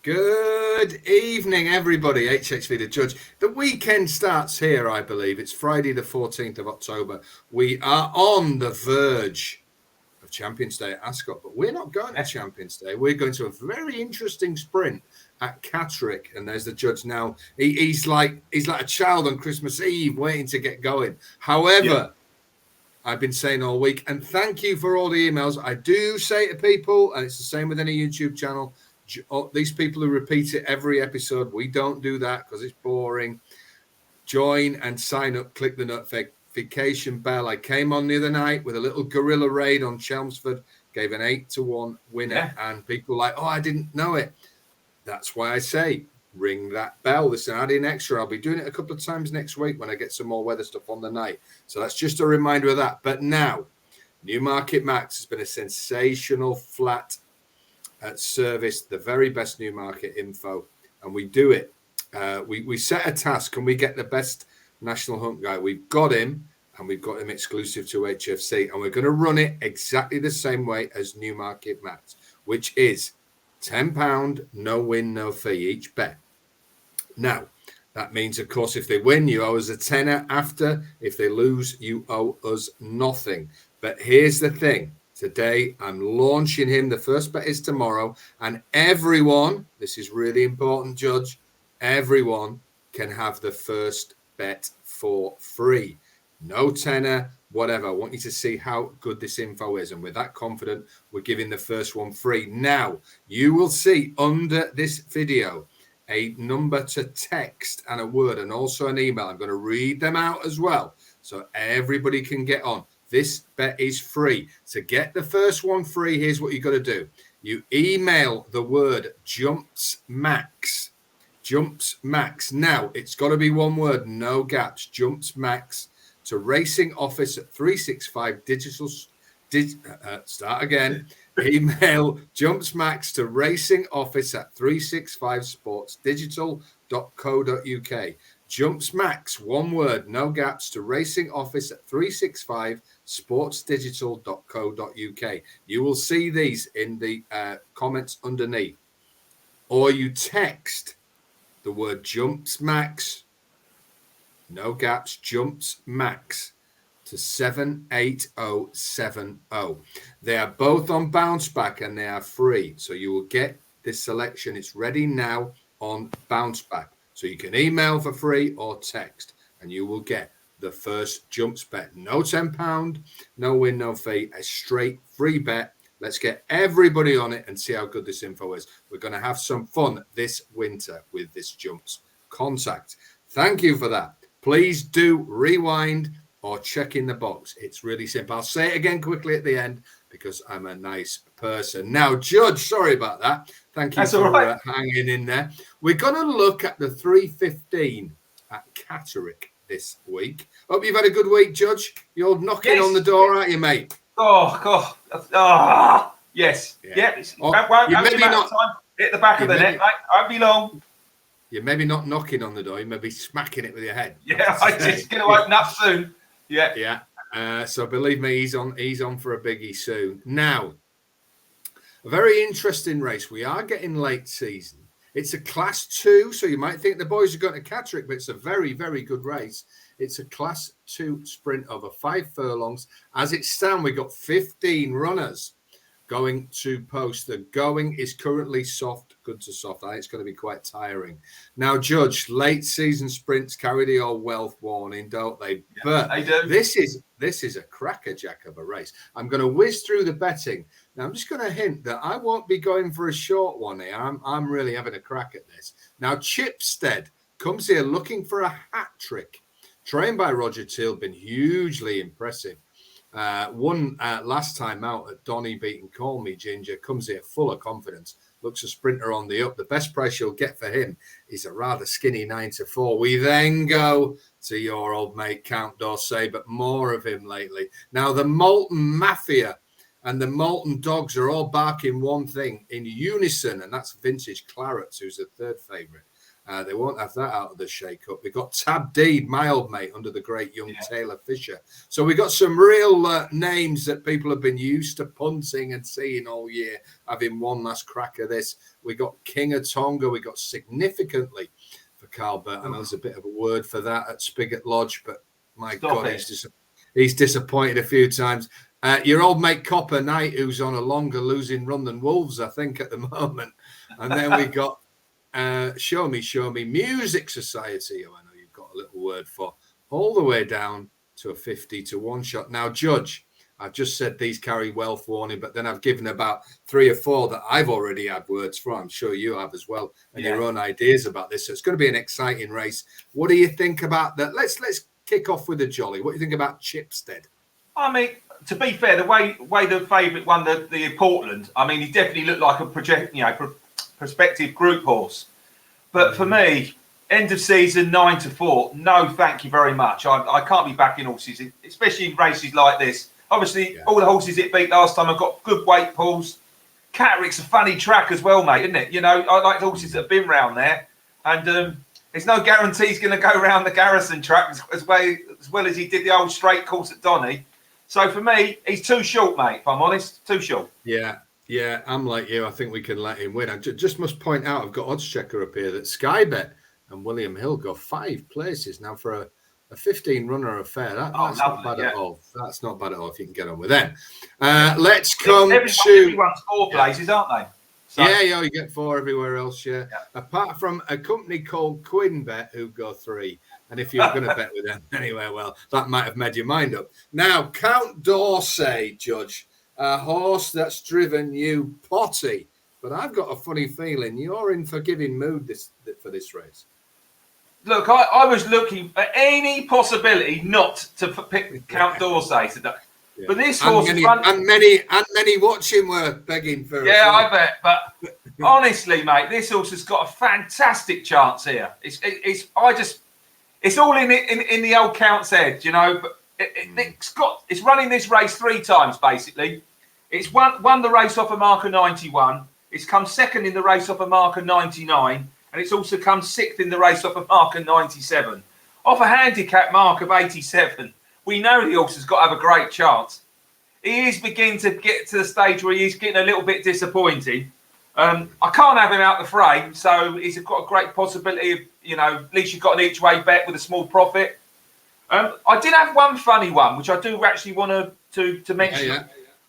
Good evening, everybody. HHV the Judge. The weekend starts here, I believe. It's Friday, the 14th of October. We are on the verge of Champions Day at Ascot, but we're not going to Champions Day. We're going to a very interesting sprint at Catterick, and there's the judge now. He's like a child on Christmas Eve, waiting to get going. However, I've been saying all week, and thank you for all the emails. I do say to people, and it's the same with any YouTube channel, these people who repeat it every episode, we don't do that because it's boring. Join and sign up, click the notification bell. I came on the other night with a little guerrilla raid on Chelmsford, gave an 8-1 winner, and people like, oh, I didn't know it. That's why I say ring that bell. Listen, add in extra. I'll be doing it a couple of times next week when I get some more weather stuff on the night. So that's just a reminder of that. But now, Newmarket Max has been a sensational flat service, the very best Newmarket info, and we do it. We set a task. Can we get the best national hunt guy? We've got him, and we've got him exclusive to HFC, and we're going to run it exactly the same way as Newmarket Max, which is £10, no win, no fee each bet. Now, that means, of course, if they win, you owe us a tenner after. If they lose, you owe us nothing. But here's the thing. Today, I'm launching him. The first bet is tomorrow. And everyone, this is really important, Judge, everyone can have the first bet for free. No tenner, whatever. I want you to see how good this info is. And with that confident, we're giving the first one free. Now, you will see under this video a number to text and a word and also an email. I'm going to read them out as well so everybody can get on. This bet is free. To get the first one free, here's what you got to do. You email the word JUMPSMAX. JUMPSMAX. Now, it's got to be one word, no gaps. JUMPSMAX to Racing Office at 365 Digital. Start again. Email JUMPSMAX to Racing Office at 365sportsdigital.co.uk. JUMPSMAX, one word, no gaps, to Racing Office at 365sportsdigital.co.uk. You will see these in the comments underneath. Or you text the word JUMPSMAX, no gaps, JUMPSMAX to 78070. They are both on Bounce Back and they are free. So you will get this selection. It's ready now on Bounce Back. So you can email for free or text, and you will get the first Jumps bet. No £10, no win, no fee, a straight free bet. Let's get everybody on it and see how good this info is. We're going to have some fun this winter with this Jumps contact. Thank you for that. Please do rewind or check in the box. It's really simple. I'll say it again quickly at the end because I'm a nice person. Now, Judge, sorry about that. Thank you for hanging in there. We're going to look at the 315 at Catterick this week. Hope you've had a good week, Judge. You're knocking on the door, aren't you, mate? Oh, God. Oh, yes. Yeah. Won't you maybe not time. Hit the back of the net, mate. Won't be long. You're maybe not knocking on the door. You may be smacking it with your head. Yeah, it's going to open up soon. Yeah. Yeah. So believe me, he's on for a biggie soon. Now, a very interesting race. We are getting late season. It's a Class 2, so you might think the boys are going to Catterick, but it's a very, very good race. It's a Class 2 sprint over 5 furlongs. As it stands, we've got 15 runners going to post. The going is currently soft, good to soft. I think it's going to be quite tiring. Now, Judge, late season sprints carry the old wealth warning, don't they? Yeah, but they do. This is a crackerjack of a race. I'm going to whiz through the betting. Now, I'm just going to hint that I won't be going for a short one here. I'm really having a crack at this. Now, Chipstead comes here looking for a hat trick. Trained by Roger Teal, been hugely impressive. Won last time out at Donny beating Call Me Ginger. Comes here full of confidence. Looks a sprinter on the up. The best price you'll get for him is a rather skinny 9-4. We then go to your old mate Count D'Orsay, but more of him lately. Now, the Molten Mafia and the Molten Dogs are all barking one thing in unison, and that's Vintage Clarets, who's the third favourite. They won't have that out of the shake-up. We've got Tab Deed, my old mate, under the great young Taylor Fisher. So we got some real names that people have been used to punting and seeing all year, having one last crack at this. We got King of Tonga. We got Significantly for Carl Burt. I know there's a bit of a word for that at Spigot Lodge, but my God, he's disappointed a few times. Your old mate Copper Knight, who's on a longer losing run than Wolves, I think, at the moment. And then we got Show Me Music Society, who I know you've got a little word for, all the way down to a 50 to 1 shot. Now, Judge, I've just said these carry wealth warning, but then I've given about 3 or 4 that I've already had words for. I'm sure you have as well, and your own ideas about this. So it's going to be an exciting race. What do you think about that? Let's kick off with a jolly. What do you think about Chipstead? I mean, to be fair, the way the favourite won the Portland, I mean, he definitely looked like a prospective group horse. But for me, end of season 9 to 4, no, thank you very much. I can't be backing horses, especially in races like this. Obviously, all the horses it beat last time have got good weight pulls. Catterick's a funny track as well, mate, isn't it? You know, I like the horses that have been round there, and there's no guarantee he's going to go around the Garrison track as well as he did the old straight course at Donny. So for me, he's too short, mate, if I'm honest. Too short. Yeah, I'm like you. I think we can let him win. I just must point out, I've got odds checker up here, that Sky Bet and William Hill go 5 places now for a 15 runner affair. That's not bad at all. That's not bad at all if you can get on with them. Let's come everyone's 4 places, aren't they? So, yeah, you get 4 everywhere else, yeah. Apart from a company called QuinBet who go 3. And if you're going to bet with them anyway, well, that might have made your mind up. Now, Count D'Orsay, Judge, a horse that's driven you potty. But I've got a funny feeling you're in forgiving mood for this race. Look, I was looking at any possibility not to pick Count D'Orsay today. Yeah. But this horse... And many watching were begging for... Yeah, I bet. But honestly, mate, this horse has got a fantastic chance here. It's all in the old Count's head, you know. But it's running this race 3 times, basically. It's won the race off a marker 91. It's come second in the race off a marker 99. And it's also come 6th in the race off a marker 97. Off a handicap mark of 87. We know the horse has got to have a great chance. He is beginning to get to the stage where he's getting a little bit disappointing. I can't have him out the frame, so he's got a great possibility of, you know, at least you've got an each-way bet with a small profit. I did have one funny one, which I do actually want to mention. Yeah.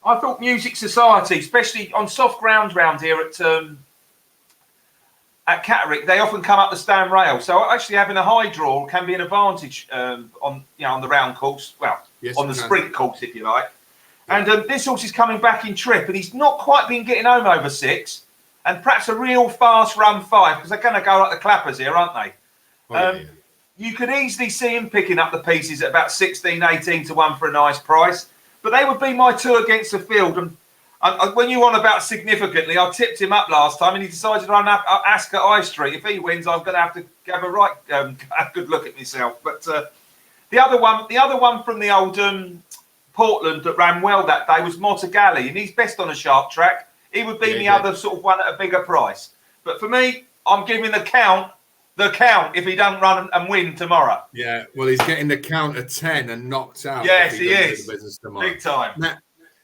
I thought Music Society, especially on soft ground round here at Catterick, they often come up the stand rail. So actually having a high draw can be an advantage on the round course. Well, on the sprint course, if you like. Yeah. And this horse is coming back in trip, and he's not quite been getting home over 6. And perhaps a real fast run 5, because they're going to go like the clappers here, aren't they? You could easily see him picking up the pieces at about 16, 18 to 1 for a nice price. But they would be my 2 against the field. And when you want about Significantly, I tipped him up last time, and he decided to run up Ascot High Street. If he wins, I'm going to have to have a good look at myself. But the other one from the old Portland that ran well that day was Motagali, and he's best on a sharp track. He would be the other sort of one at a bigger price. But for me, I'm giving the count if he doesn't run and win tomorrow. Yeah, well, he's getting the count at 10 and knocked out. Yes, he is. Big time.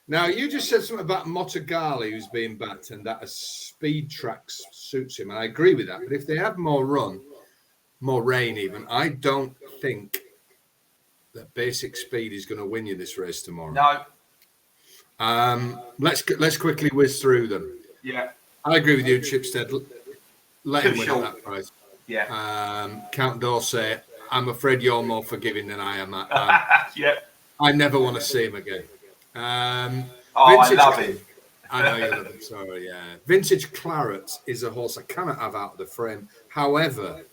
Now, you just said something about Motagali who's being backed and that a speed track suits him. And I agree with that. But if they have more rain even, I don't think that Basic Speed is going to win you this race tomorrow. No. Let's quickly whiz through them. Yeah. I agree with you, Chipstead. Let him win at that price. Yeah. Count D'Orsay, I'm afraid you're more forgiving than I am. Yeah. I never want to see him again. I love him. I know you love him. Sorry, yeah. Vintage Claret is a horse I cannot have out of the frame. However,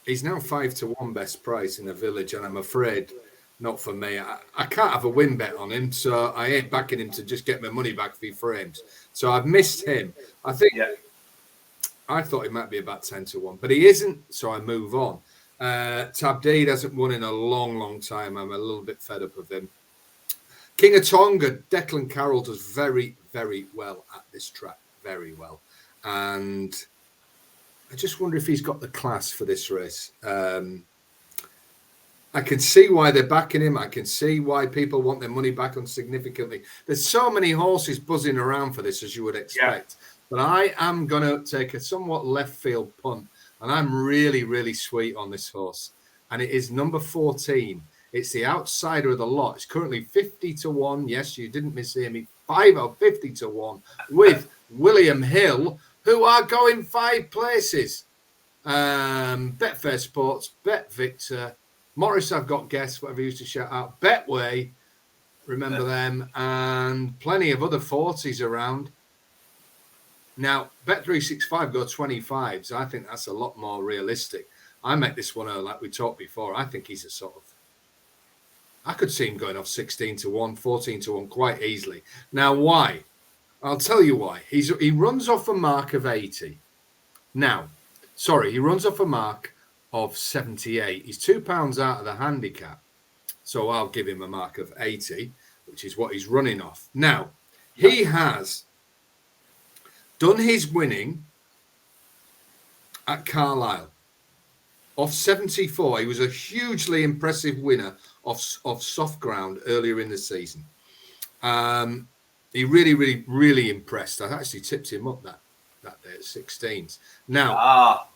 he's now 5 to 1 best price in the village, and I'm afraid not for me. I can't have a win bet on him, so I ain't backing him to just get my money back for frames. So I've missed him. I think I thought he might be about 10 to 1, but he isn't, so I move on. Tab Deed hasn't won in a long time. I'm a little bit fed up of him. King of Tonga, Declan Carroll does very, very well at this track. Very well. And I just wonder if he's got the class for this race. I can see why they're backing him. I can see why people want their money back on Significantly. There's so many horses buzzing around for this, as you would expect. Yeah. But I am going to take a somewhat left field punt, and I'm really, really sweet on this horse. And it is number 14. It's the outsider of the lot. It's currently 50-1. Yes, you didn't mishear me. 50-1 with William Hill, who are going 5 places. Betfair Sports, Bet Victor, Morris, I've got guests, whatever you used to shout out, Betway, remember them, and plenty of other 40s around. Now, Bet365 go 25s. I think that's a lot more realistic. I make this one like we talked before. I think he's a sort of, I could see him going off 16-1, 14-1 quite easily. Now, why? I'll tell you why. He runs off a mark of 80. Now, sorry, he runs off a mark of 78. He's £2 out of the handicap. So I'll give him a mark of 80, which is what he's running off. Now, he has done his winning at Carlisle off 74. He was a hugely impressive winner of soft ground earlier in the season. He really, really, really impressed. I actually tipped him up that day at 16s. Now,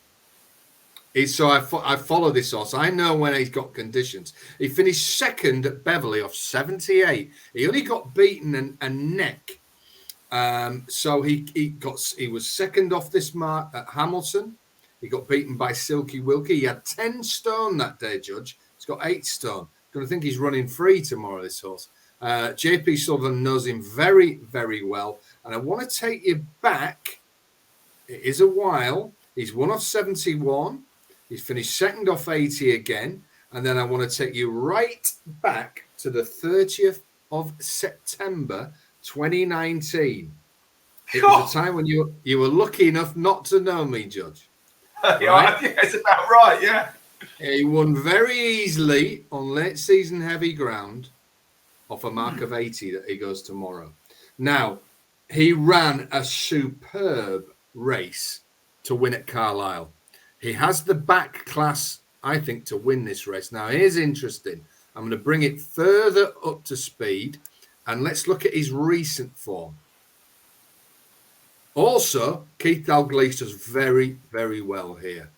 so I follow this horse. I know when he's got conditions. He finished second at Beverley off 78. He only got beaten a neck. So he was second off this mark at Hamilton. He got beaten by Silky Wilkie. He had 10 stone that day, Judge. He's got 8 stone. Going to think he's running free tomorrow, this horse. JP Sullivan knows him very, very well. And I want to take you back. It is a while. He's won off 71. He's finished second off 80 again. And then I want to take you right back to the 30th of September, 2019. It was a time when you were lucky enough not to know me, Judge. Right? Yeah, I think that's about right, yeah. He won very easily on late season heavy ground off a mark of 80 that he goes tomorrow. Now, he ran a superb race to win at Carlisle. He has the back class, I think, to win this race. Now, here's interesting. I'm going to bring it further up to speed, and let's look at his recent form. Also, Keith Dalglish does very, very well here.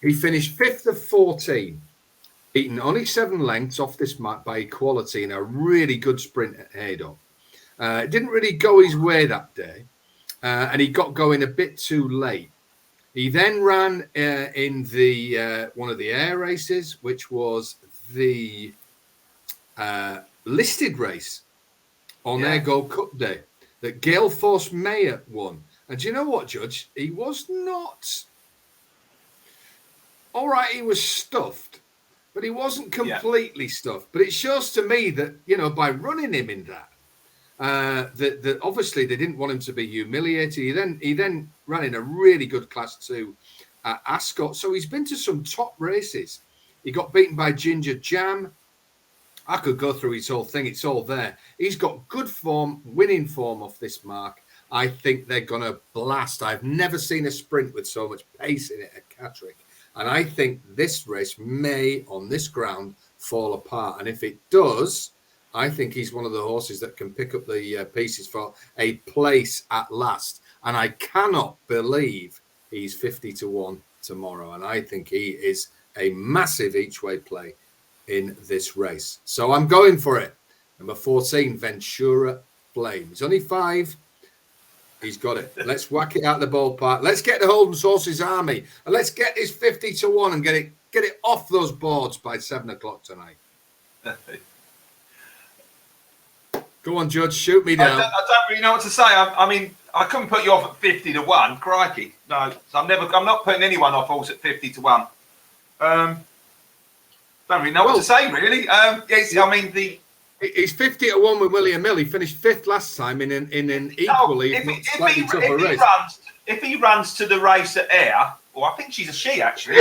He finished 5th of 14, beaten only 7 lengths off this mark by equality in a really good sprint at Haydock. It didn't really go his way that day, and he got going a bit too late. He then ran in the one of the air races, which was the listed race on Air Gold Cup Day that Gale Force Mayer won. And do you know what, Judge? He was not... All right, he was stuffed, but he wasn't completely stuffed. But it shows to me that, you know, by running him in that, that obviously they didn't want him to be humiliated. He then ran in a really good Class 2 at Ascot. So he's been to some top races. He got beaten by Ginger Jam. I could go through his whole thing. It's all there. He's got good form, winning form off this mark. I think they're going to blast. I've never seen a sprint with so much pace in it at Catterick. And I think this race may, on this ground, fall apart. And if it does, I think he's one of the horses that can pick up the pieces for a place at last. And I cannot believe he's 50-1 tomorrow. And I think he is a massive each-way play in this race. So I'm going for it. Number 14, Ventura Flame. He's only 5. He's got it. Let's whack it out the ballpark. Let's get the Holden's Horses Army. And let's get this 50-1 and get it off those boards by 7 o'clock tonight. Go on, Judge. Shoot me down. I don't really know what to say. I mean, I couldn't put you off at 50-1. Crikey. No. So I'm not putting anyone off horse at 50-1. Don't really know what to say, really. Yes, I mean, he's 50-1 with William Hill. He finished 5th last time in an equally slightly tougher race. If he runs to the race at Ayr, well, I think she's a she actually.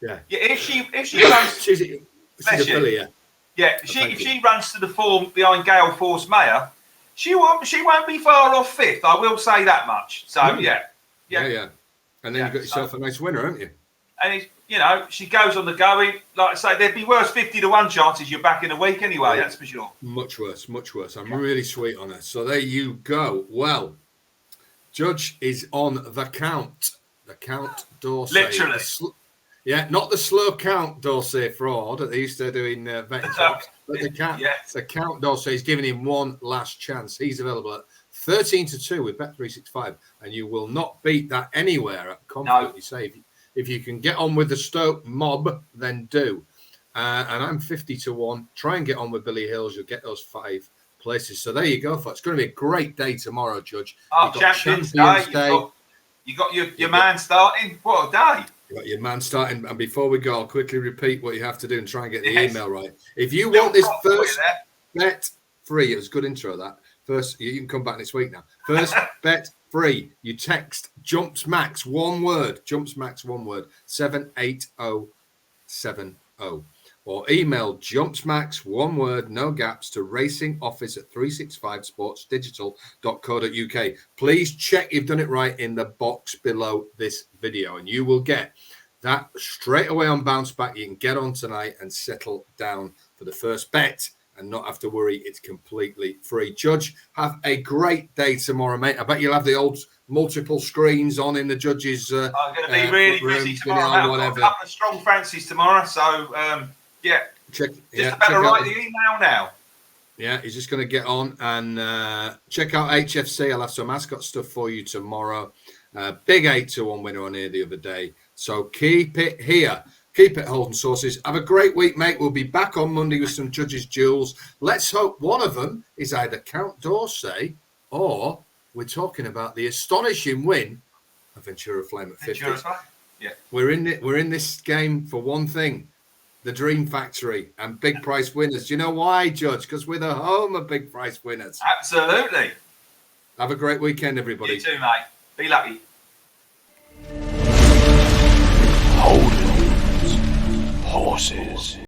Yeah. If she runs, she's a filly. Yeah. Yeah. If she runs to the form behind Gale Force Mayer, she won't be far off 5th. I will say that much. So yeah. And then you've got yourself a nice winner, haven't you? And she goes on the going. Like I say, there'd be worse 50-1 chances you're back in a week anyway. That's for sure. Much worse, much worse. I'm really sweet on her. So there you go. Well, Judge is on the count. The Count Dorsey. Literally. Not the slow Count Dorsey fraud that they used to do in betting shops, but the Count Dorsey is giving him one last chance. He's available at 13-2 with Bet365, and you will not beat that anywhere. Confidently say. If you can get on with the Stoke mob, then do. And I'm 50-1. Try and get on with Billy Hills. You'll get those 5 places. So there you go, folks. It's going to be a great day tomorrow, Judge. Oh, Champions Day. You got your man starting. What a day. You got your man starting. And before we go, I'll quickly repeat what you have to do and try and get the email right. If you want this first bet free, it was a good intro, that. First, you can come back next week now. First bet free. You text JUMPSMAX, one word, JUMPSMAX, one word, 78070. Or email JUMPSMAX, one word, no gaps, to racingoffice@365sportsdigital.co.uk. Please check you've done it right in the box below this video, and you will get that straight away on Bounce Back. You can get on tonight and settle down for the first bet and not have to worry. It's completely free. Judge, have a great day tomorrow, mate. I bet you'll have the old multiple screens on in the Judge's I'm going to be really busy tomorrow. I've got a couple of strong fancies tomorrow, so check write the email now. Yeah, he's just going to get on and check out HFC. I'll have some mascot stuff for you tomorrow. Big 8-1 winner on here the other day. So keep it here. Keep it Holden Sources. Have a great week, mate. We'll be back on Monday with some Judges' Duels. Let's hope one of them is either Count Dorsey or we're talking about the astonishing win of Ventura Flame at 50. Yeah. We're in this game for one thing. The Dream Factory and big price winners. Do you know why, Judge? Because we're the home of big price winners. Absolutely. Have a great weekend, everybody. You too, mate. Be lucky.